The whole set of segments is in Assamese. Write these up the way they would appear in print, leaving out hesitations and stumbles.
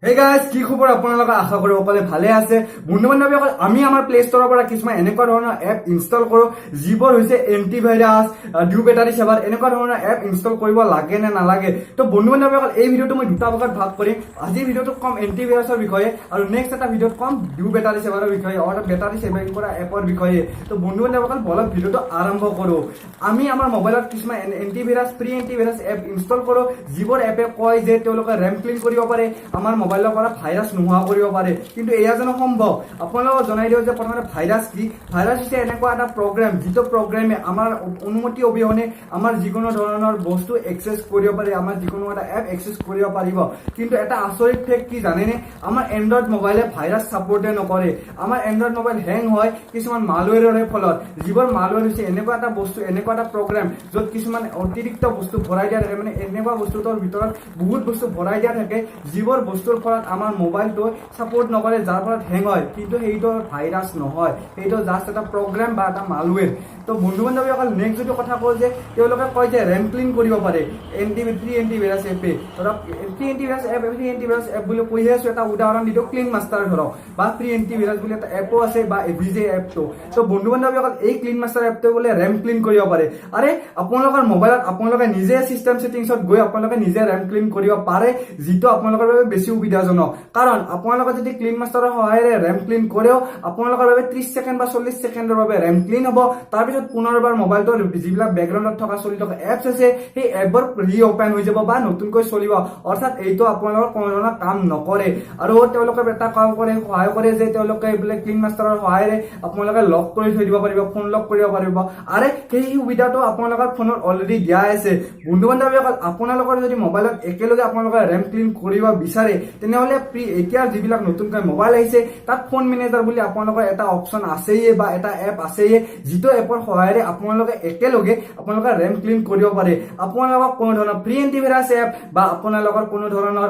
Hey guys, কি খবৰ আপোনালোকে আশা কৰো সকলে ভালে আছে বন্ধু-বান্ধৱীসকল আমি আমাৰ প্লে ষ্টৰৰ পৰা কিছুমান এনেকুৱা ধৰণৰ এপ ইনষ্টল কৰো যিবোৰ হৈছে এন্টিভাইৰাছ ডিউ বেটাৰী সেৱাৰ এনেকুৱা ধৰণৰ এপ ইনষ্টল কৰিব লাগে নে নালাগে তো বন্ধু-বান্ধৱীসকল এই ভিডিওটো মই দুটা ভাগত ভাগ কৰিম আজি ভিডিওটো কম এন্টিভাইৰাছৰ বিষয়ে আৰু নেক্সট এটা ভিডিওত কম ডিউ বেটাৰী সেৱাৰ বিষয়ে অৰ্থাৎ বেটাৰী সেভিং কৰা এপৰ বিষয়ে তো বন্ধু-বান্ধৱীসকল বলক ভিডিওটো আৰম্ভ কৰো আমি আমাৰ মোবাইলত কিছুমান antivirus pre antivirus app install কৰো যিবোৰ এপে কয় যে তেওঁলোকে ৰেম ক্লিন কৰিব পাৰে আমাৰ মোবাইলৰ পৰা ভাইৰাছ নোহোৱা কৰিব পাৰে কিন্তু এয়া জানো সম্ভৱ আপোনালোকক জনাই দিও যে প্ৰথমতে ভাইৰাছ কি ভাইৰাছ হৈছে এনেকুৱা এটা প্ৰগ্ৰাম যিটো প্ৰগ্ৰামে আমাৰ অনুমতি অবিহনে আমাৰ যিকোনো ধৰণৰ বস্তু এক্সেছ কৰিব পাৰে আমাৰ যিকোনো এটা এপ এক্সেছ কৰিব পাৰিব কিন্তু এটা আচৰিত ফেক্ট কি জানেনে আমাৰ এন্ড্ৰইড মোবাইলে ভাইৰাছ সাপোৰ্টে নকৰে আমাৰ এন্ড্ৰইড মোবাইল হেং হয় কিছুমান মালৱেৰৰ ফলত যিবোৰ মালৱেৰ হৈছে এনেকুৱা এটা বস্তু এনেকুৱা এটা প্ৰগ্ৰাম য'ত কিছুমান অতিৰিক্ত বস্তু ভৰাই দিয়া থাকে মানে এনেকুৱা বস্তুটোৰ ভিতৰত বহুত বস্তু ভৰাই দিয়া থাকে যিবোৰ বস্তুৰ ফলত আমাৰ মোবাইলটো সাপোৰ্ট নকৰে যাৰ ফলত হেং হয় কিন্তু সেইটো ভাইৰাছ নহয় সেইটো জাস্ট এটা প্ৰগ্ৰাম বা এটা মালৱেৰ তো বন্ধু-বান্ধৱীসকল নেক্সট যদি কথা কওঁ যে তেওঁলোকে কয় যে ৰেম ক্লিন কৰিব পাৰে এন্টিভাইৰাছ এপে ধৰক প্ৰি এন্টিভাইৰাছ এপ বুলি কৈহে আছো এটা উদাহৰণ দিওঁ ক্লিন মাষ্টাৰ ধৰক বা প্ৰি এন্টিভাইৰাছ বুলি এটা এপো আছে বা এভিজে এপটো তো বন্ধু-বান্ধৱীসকল এই ক্লিন মাষ্টাৰ এপটো বোলে ৰেম ক্লিন কৰিব পাৰে আৰে আপোনালোকৰ মোবাইলত আপোনালোকে নিজে সিস্টেম সেটিংছত গৈ আপোনালোকে নিজে ৰেম ক্লিন কৰিব পাৰে যিটো আপোনালোকৰ বাবে বেছি সুবিধাজনক কাৰণ আপোনালোকে যদি ক্লিন মাষ্টাৰৰ সহায়েৰে ৰেম ক্লিন কৰেও আপোনালোকৰ বাবে 30 সেকেন্ড বা 40 সেকেন্ডৰ বাবে ৰেম ক্লিন হ'ব তাৰ পিছত পুনৰবাৰ মোবাইলটোৰ যিবিলাক বেকগ্ৰাউণ্ডত থকা চলি থকা এপছ আছে সেই এপবোৰ ৰিঅপেন হৈ যাব বা নতুনকৈ চলিব অৰ্থাৎ এইটো আপোনালোকৰ কোনো ধৰণৰ কাম নকৰে আৰু তেওঁলোকে এটা কাম কৰে সহায় কৰে যে তেওঁলোকে এইবিলাক ক্লিন মাষ্টাৰৰ সহায়েৰে আপোনালোকে লক কৰি থৈ দিব পাৰিব ফোন লক কৰিব পাৰিব আৰে সেই সুবিধাটো আপোনালোকৰ ফোনত অলৰেডি দিয়া আছে বন্ধু-বান্ধৱীসকল আপোনালোকৰ যদি মোবাইলত একেলগে আপোনালোকে ৰেম ক্লিন কৰিব বিচাৰে তেনেহলে এতিয়া যিবিলাক নতুনকৈ মোবাইল আহিছে তাত ফোন মেনেজাৰ বুলি আপোনালোকৰ এটা অপচন আছেই বা এটা এপ আছেই যিটো এপৰ সহায়েৰে আপোনালোকে একেলগে আপোনালোকৰ ৰেম ক্লিন কৰিব পাৰে আপোনালোকক কোনো ধৰণৰ প্ৰি এন্টিভাইৰাছ এপ বা আপোনালোকৰ কোনো ধৰণৰ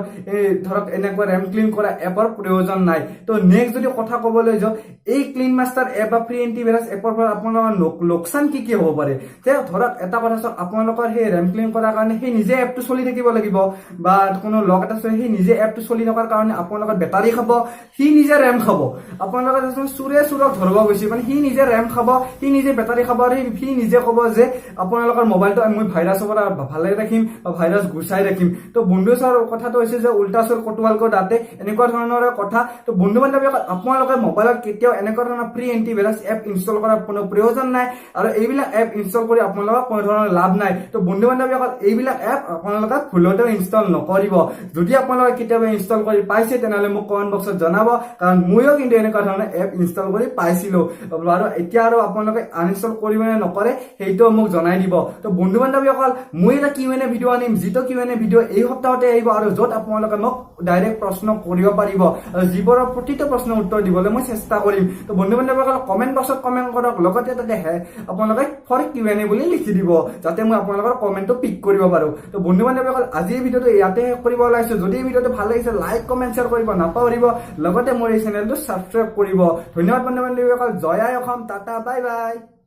ধৰক এনেকুৱা ৰেম ক্লিন কৰা এপৰ প্ৰয়োজন নাই তো নেক্সট যদি কথা ক'বলৈ যাওঁ এই ক্লিন মাষ্টাৰ এপ বা প্ৰি এন্টিভাইৰাছ এপৰ পৰা আপোনালোকৰ লোকচান কি কি হ'ব পাৰে যে ধৰক এটা কথা চাওক আপোনালোকৰ সেই ৰেম ক্লিন কৰাৰ কাৰণে সেই নিজে এপটো চলি থাকিব লাগিব বা কোনো লক এটা আছে সেই নিজে এপটো চলি থকাৰ কাৰণে আপোনালোকৰ বেটাৰী খাব সি নিজে ৰেম খাব আপোনালোকে চুৰক ধৰিব গৈছে মানে সি নিজে ৰেম খাব সি নিজে বেটাৰী খাব আৰু সি নিজে ক'ব যে আপোনালোকৰ মোবাইলটো মই ভাইৰাছৰ পৰা ভালে ৰাখিম বা ভাইৰাছ গুচাই ৰাখিম তো বন্ধু ছাৰ কথাটো হৈছে যে উল্টা চোৰ কটুৱালকো দাঁতে এনেকুৱা ধৰণৰ কথা তো বন্ধু-বান্ধৱীসকল আপোনালোকে মোবাইলত কেতিয়াও এনেকুৱা ধৰণৰ প্ৰি এন্টিভাইৰাছ এপ ইনষ্টল কৰাৰ কোনো প্ৰয়োজন নাই আৰু এইবিলাক এপ ইনষ্টল কৰি আপোনালোকৰ কোনো ধৰণৰ লাভ নাই তো বন্ধু-বান্ধৱীসকল এইবিলাক এপ আপোনালোকে ভুলতেও ইনষ্টল নকৰিব যদি আপোনালোকে কেতিয়াবা ইনষ্টল কৰি পাইছে তেনেহলে মোক কমেন্ট বক্সত জনাব কাৰণ মইও কিন্তু এনেকুৱা ধৰণৰ এপ ইনষ্টল কৰি পাইছিলো আৰু এতিয়া আৰু আপোনালোকে আনইনষ্টল কৰিব নে নকৰে সেইটো মোক জনাই দিব তো বন্ধু-বান্ধৱীসকল মই এটা কিউএনএ ভিডিও আনিম যিটো কিউএনএ ভিডিও এই সপ্তাহতে আহিব আৰু য'ত আপোনালোকে মোক ডাইৰেক্ট প্ৰশ্ন কৰিব পাৰিব আৰু যিবোৰৰ প্ৰতিটো প্ৰশ্নৰ উত্তৰ দিবলৈ মই চেষ্টা কৰিম তো বন্ধু-বান্ধৱীসকল কমেন্ট বক্সত কমেন্ট কৰক লগতে তাতে আপোনালোকে ফৰ কিউএনএ বুলি লিখি দিব যাতে মই আপোনালোকৰ কমেন্টটো পিক কৰিব পাৰো তো বন্ধু-বান্ধৱীসকল আজিৰ ভিডিওটো ইয়াতে শেষ কৰিব ওলাইছো যদি ভিডিওটো ভাল লাগিছে লাইক কমেন্ট শ্বেয়াৰ কৰিব নাপাহৰিব লগতে মোৰ এই চেনেলটো সাবস্ক্ৰাইব কৰিব ধন্যবাদ বন্ধু-বান্ধৱীসকল জয় আই অসম টাটা বাই বাই